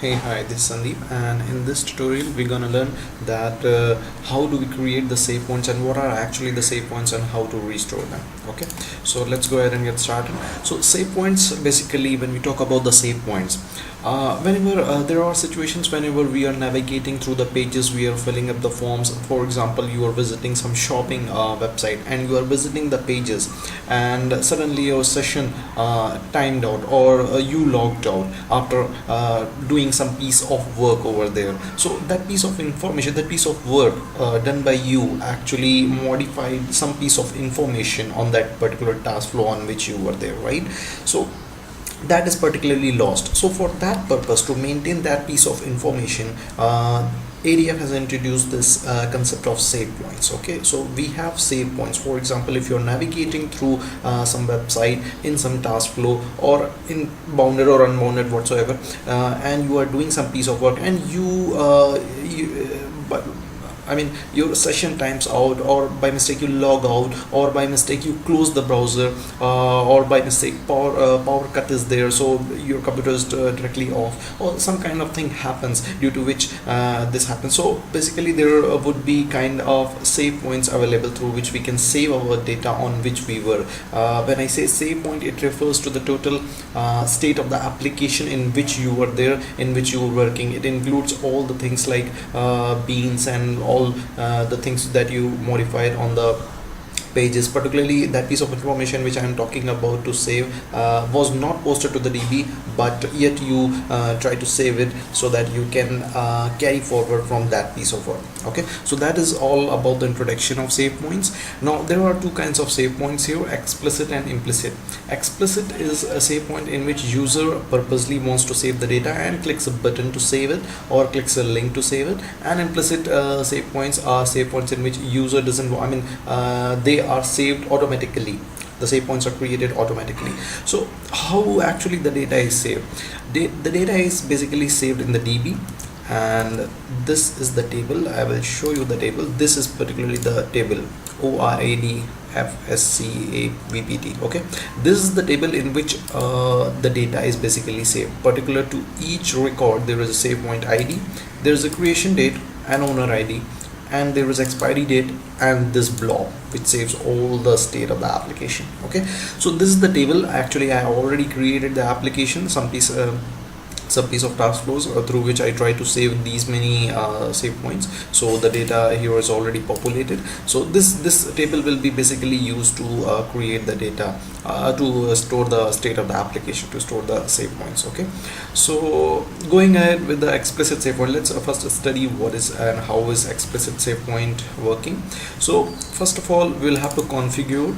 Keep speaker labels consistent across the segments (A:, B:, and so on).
A: Hey, hi, this is Sandeep, and in this tutorial, we're gonna learn that how do we create the save points and what are actually the save points and how to restore them. Okay, so let's go ahead and get started. So, save points basically, when we talk about the save points, whenever there are situations whenever we are navigating through the pages, we are filling up the forms. For example, you are visiting some shopping website and you are visiting the pages, and suddenly your session timed out or you logged out after doing some piece of work over there. So that piece of information, that piece of work done by you actually modified some piece of information on that particular task flow on which you were there, right? So that is particularly lost. So for that purpose, to maintain that piece of information, ADF has introduced this concept of save points. Okay, so we have save points. For example, if you're navigating through some website in some task flow or in bounded or unbounded whatsoever, and you are doing some piece of work and but I mean your session times out, or by mistake you log out, or by mistake you close the browser, or by mistake power cut is there, so your computer is directly off, or some kind of thing happens due to which this happens. So basically there would be kind of save points available through which we can save our data on which we were. When I say save point, it refers to the total state of the application in which you were there, in which you were working. It includes all the things like beans and all the things that you modified on the pages. Particularly that piece of information which I am talking about to save was not posted to the DB, but yet you try to save it so that you can carry forward from that piece of work. Okay, so that is all about the introduction of save points. Now there are two kinds of save points here: explicit and implicit. Explicit is a save point in which user purposely wants to save the data and clicks a button to save it or clicks a link to save it. And implicit save points are save points in which user doesn't they are saved automatically. The save points are created automatically. So how actually the data is saved? The data is basically saved in the DB, and this is the table. I will show you the table. This is particularly the table ORADFSCAVPT. Okay, this is the table in which the data is basically saved. Particular to each record, there is a save point ID, there is a creation date, an owner ID, and there is expiry date, and this blob which saves all the state of the application. Okay, so this is the table. Actually I already created the application, some piece of task flows through which I try to save these many save points. So the data here is already populated. So this table will be basically used to create the data, to store the state of the application, to store the save points. Okay, so going ahead with the explicit save point, let's first study what is and how is explicit save point working. So first of all, we'll have to configure.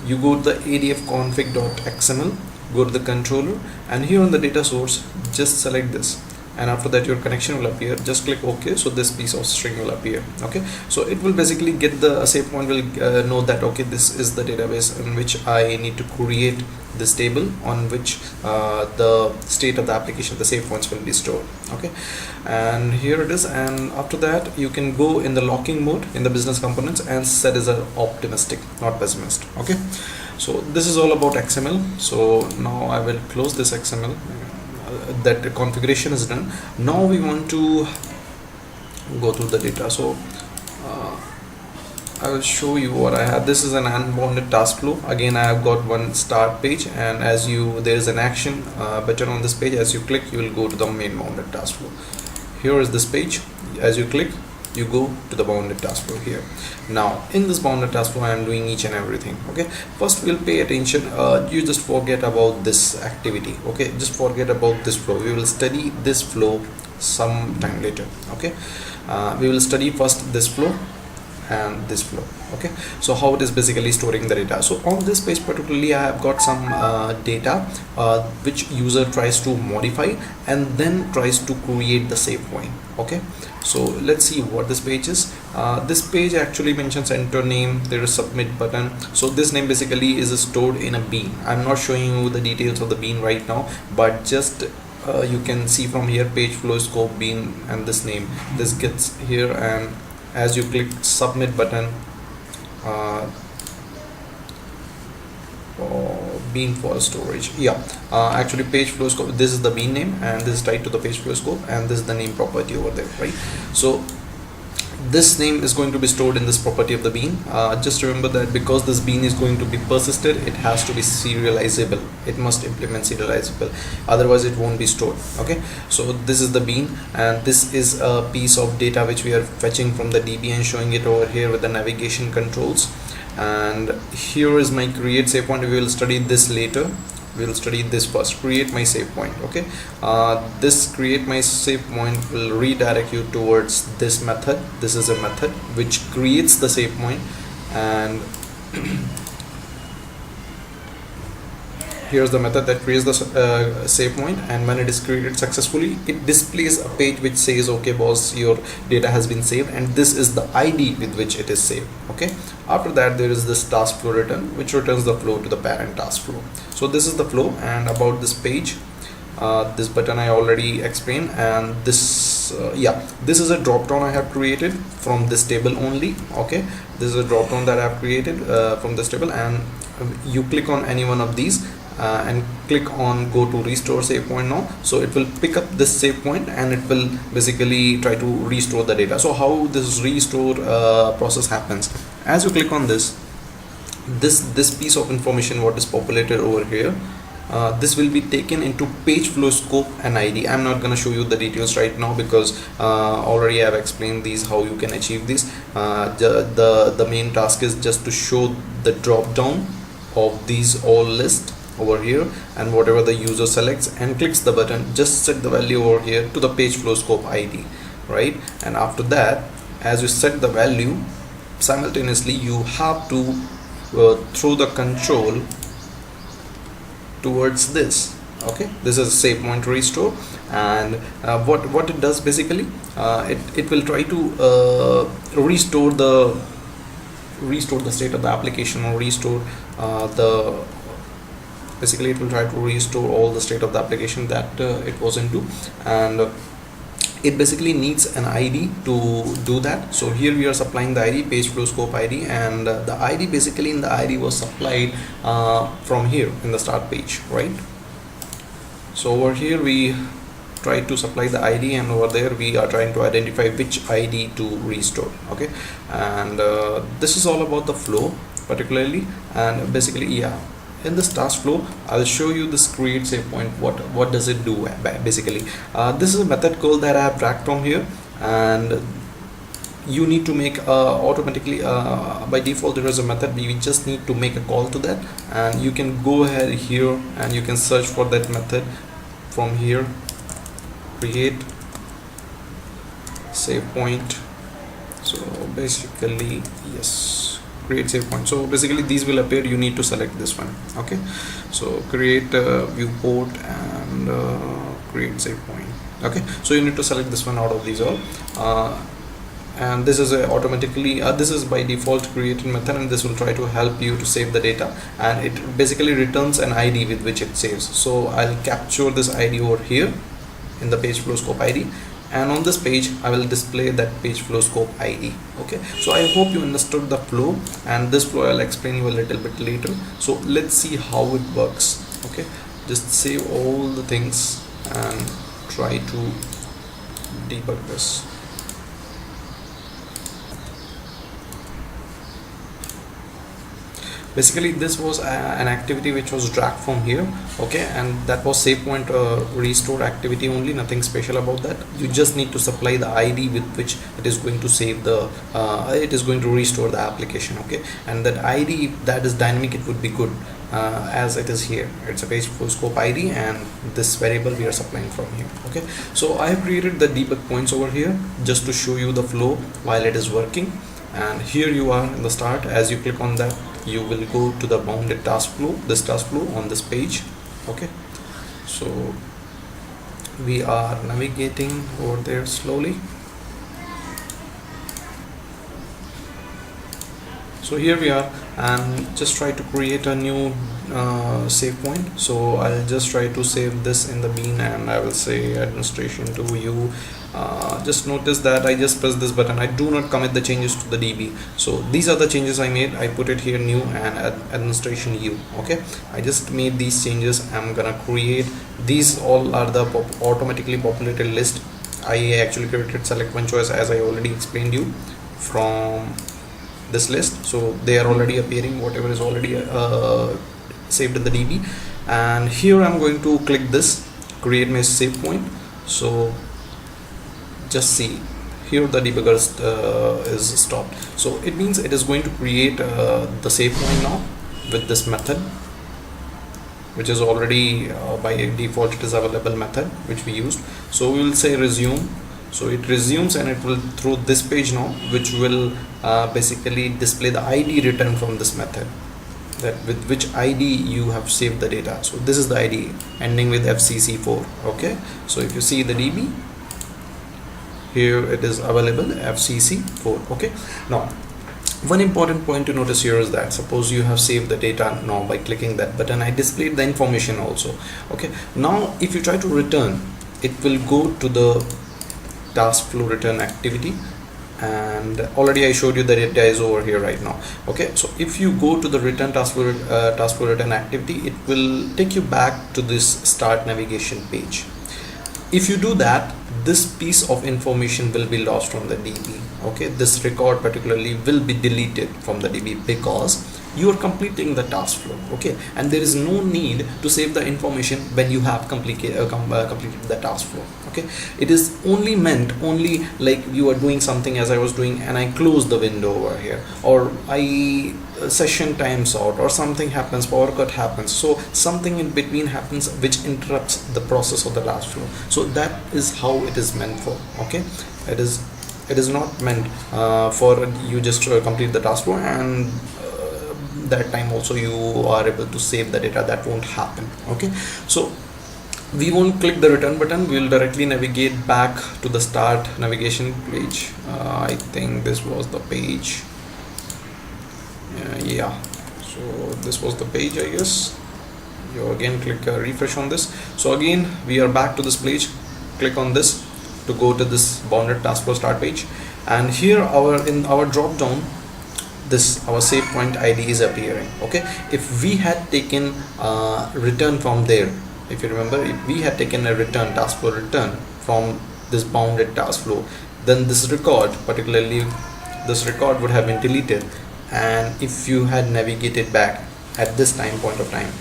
A: You go to the adf-config.xml, go to the controller, and here on the data source just select this, and after that your connection will appear. Just click OK. So this piece of string will appear. Okay, so it will basically get the save point, will know that okay, this is the database in which I need to create this table on which the state of the application, the save points will be stored. Okay, and here it is. And after that you can go in the locking mode in the business components and set as a optimistic, not pessimist. Okay, so this is all about XML. So now I will close this XML. That the configuration is done. Now we want to go through the data. So I will show you what I have. This is an unbounded task flow. Again, I have got one start page, and as you, there is an action button on this page. As you click, you will go to the main bounded task flow. Here is this page. As you click, you go to the bounded task flow here. Now in this bounded task flow I am doing each and everything. Okay, first we'll pay attention. You just forget about this activity. Okay, just forget about this flow. We will study this flow some time later. Okay, we will study first this flow and this flow. Okay, so how it is basically storing the data. So on this page particularly I have got some data which user tries to modify and then tries to create the save point. Okay, so let's see what this page is. This page actually mentions enter name, there is submit button. So this name basically is stored in a bean. I'm not showing you the details of the bean right now, but just you can see from here page flow scope bean and this name. This gets here, and as you click submit button, bean for storage. Yeah, actually page flow scope, this is the bean name and this is tied to the page flow scope, and this is the name property over there, right? So this name is going to be stored in this property of the bean. Just remember that because this bean is going to be persisted, it has to be serializable. It must implement serializable, otherwise it won't be stored. Okay, so this is the bean, and this is a piece of data which we are fetching from the DB and showing it over here with the navigation controls. And here is my create save point. We will study this later. We will study this first. Create my save point. Okay, this create my save point will redirect you towards this method. This is a method which creates the save point, and here's the method that creates the save point, and when it is created successfully, it displays a page which says, okay boss, your data has been saved, and this is the ID with which it is saved. Okay, after that there is this task flow return, which returns the flow to the parent task flow. So this is the flow. And about this page, this button I already explained, and this this is a drop down I have created from this table only. Okay, this is a drop down that I have created from this table, and you click on any one of these and click on go to restore save point now. So it will pick up this save point and it will basically try to restore the data. So how this restore process happens, as you click on this piece of information what is populated over here, this will be taken into page flow scope and ID. I'm not going to show you the details right now because already I have explained these how you can achieve this. The main task is just to show the drop down of these all list over here, and whatever the user selects and clicks the button, just set the value over here to the page flow scope ID, right? And after that, as you set the value, simultaneously you have to throw the control towards this. Okay, this is save point restore, and what it does basically, it will try to restore the state of the application, or restore basically it will try to restore all the state of the application that it was into, and it basically needs an ID to do that. So here we are supplying the ID, page flow scope ID, and the ID basically in the ID was supplied from here in the start page, right? So over here we try to supply the ID, and over there we are trying to identify which ID to restore. Okay, and this is all about the flow particularly, and basically in this task flow I'll show you this create save point. What does it do basically? This is a method call that I have dragged from here, and you need to make automatically by default there is a method. We just need to make a call to that, and you can go ahead here and you can search for that method from here. Create save point. So basically create save point. So basically these will appear. You need to select this one. Okay, so create viewport and create save point. Okay, so you need to select this one out of these all, and this is automatically this is by default created method, and this will try to help you to save the data, and it basically returns an ID with which it saves. So I'll capture this ID over here in the page flow scope ID, and on this page I will display that page flow scope ID. Okay, so I hope you understood the flow, and this flow I'll explain you a little bit later. So let's see how it works. Okay, just save all the things and try to debug this. Basically this was an activity which was dragged from here. Okay, and that was save point restore activity only, nothing special about that. You just need to supply the ID with which it is going to save the it is going to restore the application. Okay, and that ID, if that is dynamic, it would be good, as it is here. It's a page flow scope ID, and this variable we are supplying from here. Okay, so I have created the debug points over here just to show you the flow while it is working. And here you are in the start. As you click on that, you will go to the bounded task flow, this task flow on this page. Okay, so we are navigating over there slowly. So So here we are, and just try to create a new save point. So I'll just try to save this in the bean, and I will say administration to you. Just notice that I just press this button. I do not commit the changes to the DB. So these are the changes I made. I put it here new and administration U. Okay, I just made these changes. I'm gonna create these. All are the automatically populated list. I actually created select one choice, as I already explained you, from this list. So they are already appearing, whatever is already saved in the DB. And here I'm going to click this create my save point. So just see here the debugger is stopped. So it means it is going to create the save point now with this method, which is already by default it is available method which we used. So we will say resume. So it resumes and it will through this page now, which will basically display the ID returned from this method, that with which ID you have saved the data. So this is the ID ending with FCC4. Okay, so if you see the DB here, it is available FCC4. Okay, now one important point to notice here is that suppose you have saved the data now by clicking that button, I displayed the information also. Okay, now if you try to return, it will go to the task flow return activity, and already I showed you the data is over here right now. Okay, so if you go to the return task flow return activity, it will take you back to this start navigation page. If you do that, this piece of information will be lost from the DB. Okay, this record particularly will be deleted from the DB because you are completing the task flow. Okay, and there is no need to save the information when you have completed the task flow. Okay, it is only meant only like you are doing something as I was doing, and I close the window over here, or I session times out, or something happens, power cut happens, so something in between happens which interrupts the process of the task flow. So that is how it is meant for. Okay, it is not meant for you just complete the task flow and that time also you are able to save the data. That won't happen. Okay, so we won't click the return button, we will directly navigate back to the start navigation page. I think this was the page. Yeah, so this was the page, I guess. You again click refresh on this. So again we are back to this page. Click on this to go to this bounded task flow start page, and here in our drop down, this our save point ID is appearing. Okay, if we had taken return from there, if you remember, if we had taken a return task flow return from this bounded task flow, then this record particularly, this record would have been deleted, and if you had navigated back at this time point of time,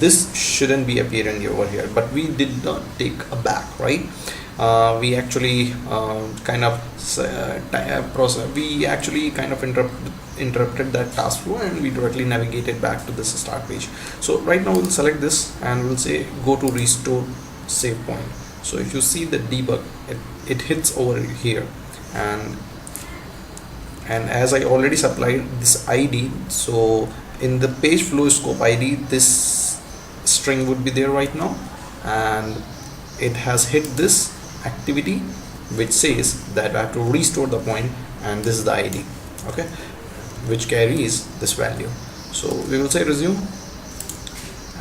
A: this shouldn't be appearing over here. But we did not take a back, right? We actually kind of interrupted that task flow, and we directly navigated back to this start page. So right now we'll select this and we'll say go to restore save point. So if you see the debug, it hits over here, and as I already supplied this ID, so in the page flow scope ID, this string would be there right now, and it has hit this activity which says that I have to restore the point, and this is the ID. Okay, which carries this value. So we will say resume,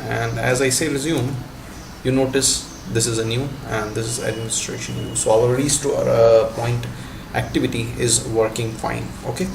A: and as I say resume, you notice this is a new and this is administration new. So our restore point activity is working fine. Okay,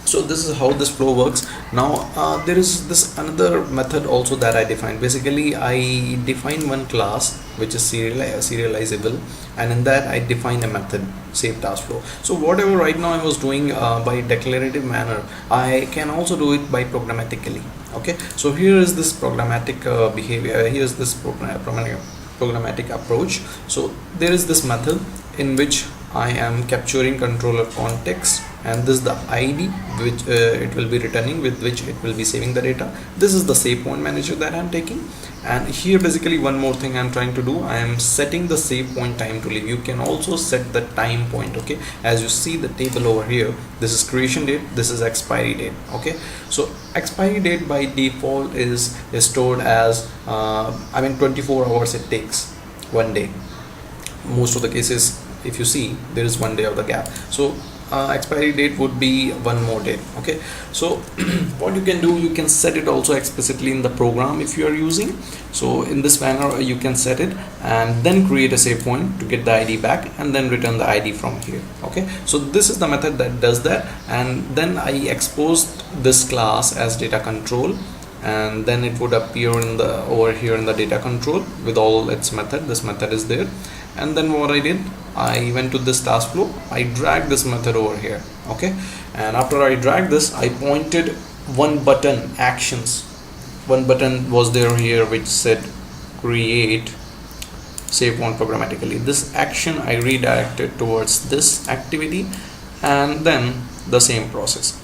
A: so this is how this flow works. Now there is this another method also that I defined. Basically I define one class which is serializable, and in that I define a method save task flow. So whatever right now I was doing by declarative manner, I can also do it by programmatically. Okay, so here is this programmatic behavior, here is this programmatic approach. So there is this method in which I am capturing controller context, and this is the ID which it will be returning, with which it will be saving the data. This is the save point manager that I'm taking, and here basically one more thing I'm trying to do, I am setting the save point time to live. You can also set the time point. Okay, as you see the table over here, this is creation date, this is expiry date. Okay, so expiry date by default is stored as 24 hours it takes, 1 day. Most of the cases if you see there is 1 day of the gap. So expiry date would be one more date. Okay, so what you can do, you can set it also explicitly in the program if you are using. So in this manner you can set it and then create a save point to get the ID back and then return the ID from here. Okay, so this is the method that does that, and then I exposed this class as data control, and then it would appear in the over here in the data control with all its method. This method is there, and then what I did, I went to this task flow, I dragged this method over here. Okay, and after I dragged this, I pointed one button actions. One button was there here which said create save point programmatically. This action I redirected towards this activity, and then the same process.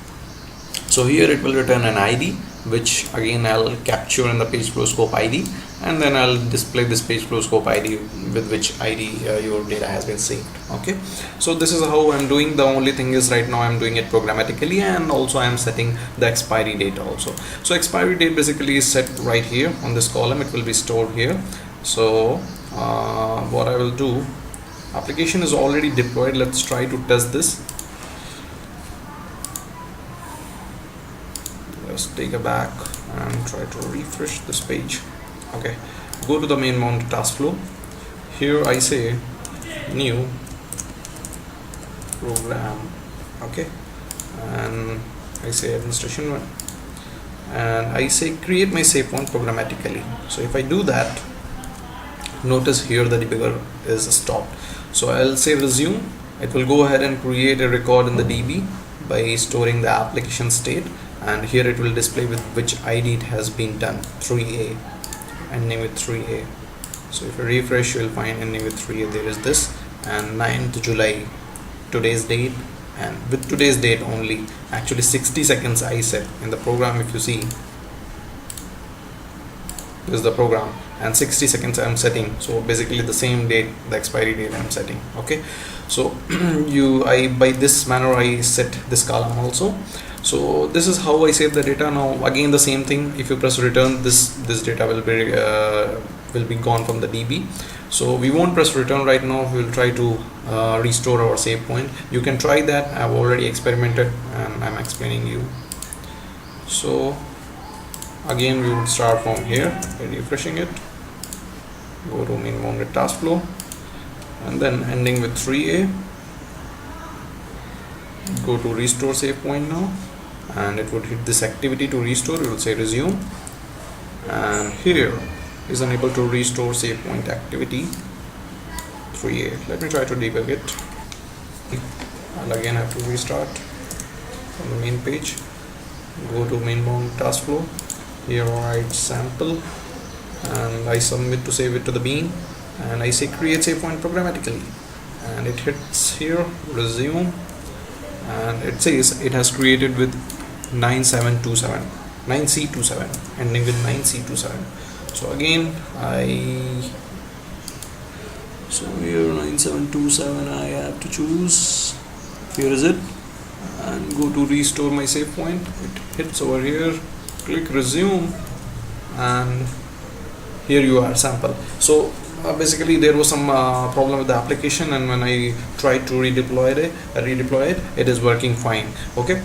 A: So here it will return an ID, which again I'll capture in the page flow scope ID, and then I'll display this page flow scope ID with which ID your data has been saved. Okay, so this is how I'm doing. The only thing is right now I'm doing it programmatically, and also I'm setting the expiry date also. So expiry date basically is set right here on this column. It will be stored here. So what I will do, application is already deployed. Let's try to test this. Just take a back and try to refresh this page. Okay, go to the main mounted task flow. Here I say new program. Okay, and I say administration one, and I say create my save point programmatically. So if I do that, notice here the debugger is stopped. So I'll say resume. It will go ahead and create a record in the DB by storing the application state, and here it will display with which ID it has been done, 3A, ending with 3A. So if you refresh, you will find ending with 3A. There is this, and 9th July, today's date, and with today's date only, actually 60 seconds I set in the program. If you see, this is the program, and 60 seconds I'm setting. So basically the same date, the expiry date I'm setting. Okay, so by this manner I set this column also. So this is how I save the data. Now again the same thing, if you press return, this data will be gone from the DB. So we won't press return right now. We will try to restore our save point. You can try that. I've already experimented and I'm explaining you. So again we will start from here by refreshing it, go to main mounted task flow, and then ending with 3A, go to restore save point now, and it would hit this activity to restore. We will say resume, and here is unable to restore save point activity 3A. Let me try to debug it. I'll again have to restart from the main page, go to main mounted task flow. Here I write sample, and I submit to save it to the bean, and I say create save point programmatically, and it hits here resume, and it says it has created with 9727 9C27, ending with 9C27. So again so here 9727 I have to choose, here is it, and go to restore my save point. It hits over here, click resume, and here you are sample. So basically there was some problem with the application, and when I tried to redeploy it, it is working fine. Okay,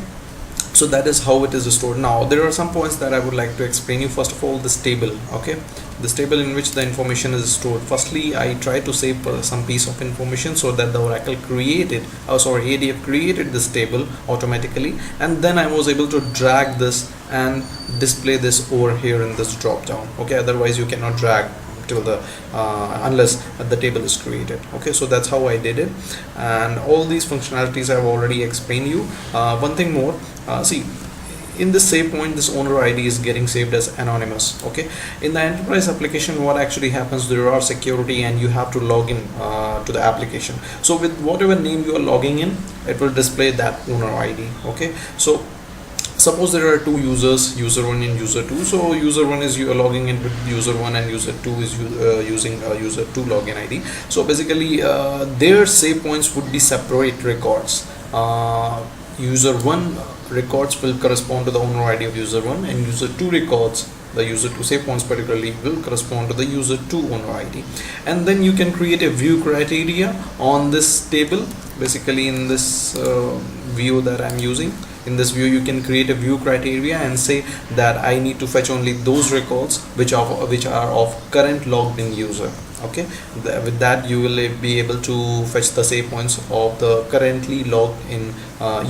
A: so that is how it is stored. Now there are some points that I would like to explain you. First of all, this table. Okay, this table in which the information is stored. Firstly, I try to save some piece of information so that the Oracle created, ADF created this table automatically, and then I was able to drag this and display this over here in this drop down. Okay, otherwise you cannot drag till the unless the table is created. Okay, so that's how I did it, and all these functionalities I've already explained you. One thing more, see, in this save point, this owner ID is getting saved as anonymous. Okay, in the enterprise application, what actually happens, there are security and you have to log in to the application. So with whatever name you are logging in, it will display that owner ID. Okay, so suppose there are two users, user 1 and user 2. So user 1 is you are logging in with user 1, and user 2 is using user 2 login ID. So basically their save points would be separate records. User 1 records will correspond to the owner ID of user 1, and user 2 records, the user 2 save points particularly, will correspond to the user 2 owner ID. And then you can create a view criteria on this table. Basically in this view that I'm using. In this view, you can create a view criteria and say that I need to fetch only those records which are of current logged in user. Okay, with that you will be able to fetch the save points of the currently logged in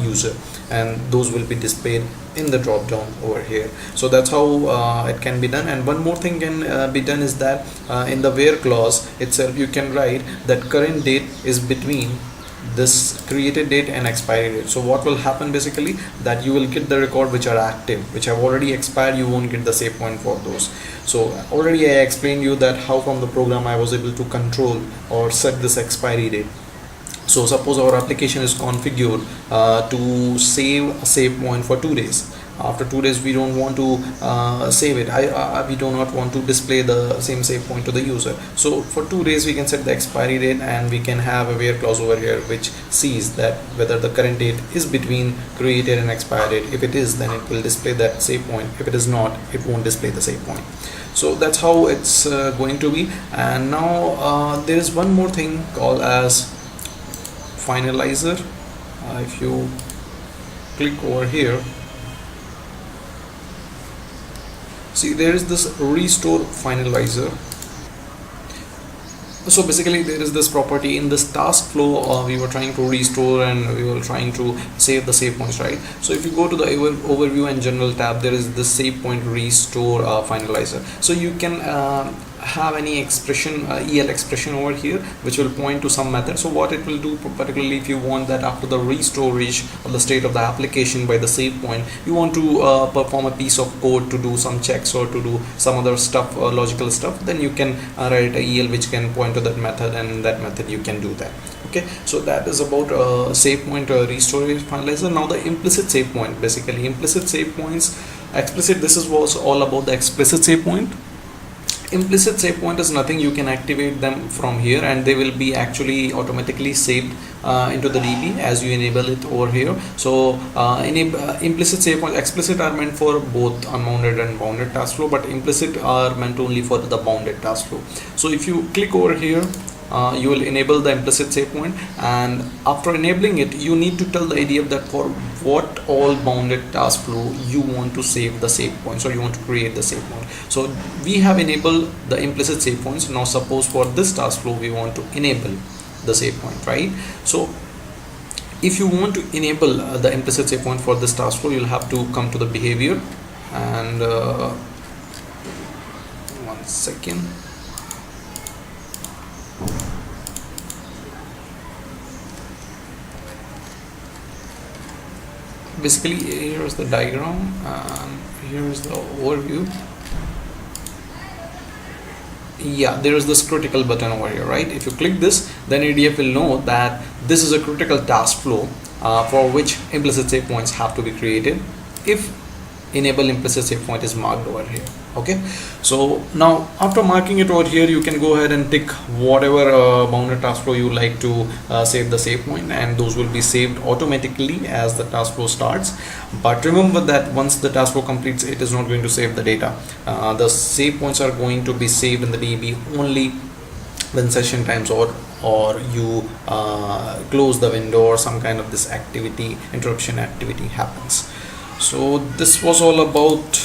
A: user, and those will be displayed in the drop down over here. So that's how it can be done. And one more thing can be done is that in the where clause itself you can write that current date is between this created date and expiry date. So what will happen basically, that you will get the record which are active, which have already expired. You won't get the save point for those. So already I explained you that how from the program I was able to control or set this expiry date. So suppose our application is configured to save a save point for 2 days. After 2 days we don't want to save it. We do not want to display the same save point to the user. So for 2 days we can set the expiry date, and we can have a where clause over here which sees that whether the current date is between created and expired date. If it is, then it will display that save point. If it is not, it won't display the save point. So that's how it's going to be. And now there is one more thing called as finalizer. If you click over here, see there is this restore finalizer. So basically there is this property in this task flow. We were trying to restore and we were trying to save the save points, right? So if you go to the overview and general tab, there is this save point restore finalizer. So you can have any expression, EL expression over here, which will point to some method. So what it will do, particularly if you want that after the restorage of the state of the application by the save point, you want to perform a piece of code to do some checks or to do some other stuff, logical stuff, then you can write a EL which can point to that method, and in that method you can do that. Okay, so that is about save point restorage finalizer. Now the implicit save point, basically implicit save points, explicit, this was all about the explicit save point. Implicit save point is nothing. You can activate them from here and they will be actually automatically saved into the DB as you enable it over here. So implicit save point, explicit are meant for both unbounded and bounded task flow, but implicit are meant only for the bounded task flow. So if you click over here, you will enable the implicit save point, and after enabling it you need to tell the ADF that for what all bounded task flow you want to save the save points, or you want to create the save point. So we have enabled the implicit save points. Now suppose for this task flow we want to enable the save point, right? So if you want to enable the implicit save point for this task flow, you'll have to come to the behavior and 1 second. Basically here is the diagram and here is the overview. Yeah, there is this critical button over here, right? If you click this, then ADF will know that this is a critical task flow for which implicit save points have to be created if enable implicit save point is marked over here. Okay, so now after marking it over here, you can go ahead and tick whatever bounded task flow you like to save the save point, and those will be saved automatically as the task flow starts. But remember that once the task flow completes, it is not going to save the data. The save points are going to be saved in the DB only when session times or you close the window or some kind of this activity, interruption activity happens. So this was all about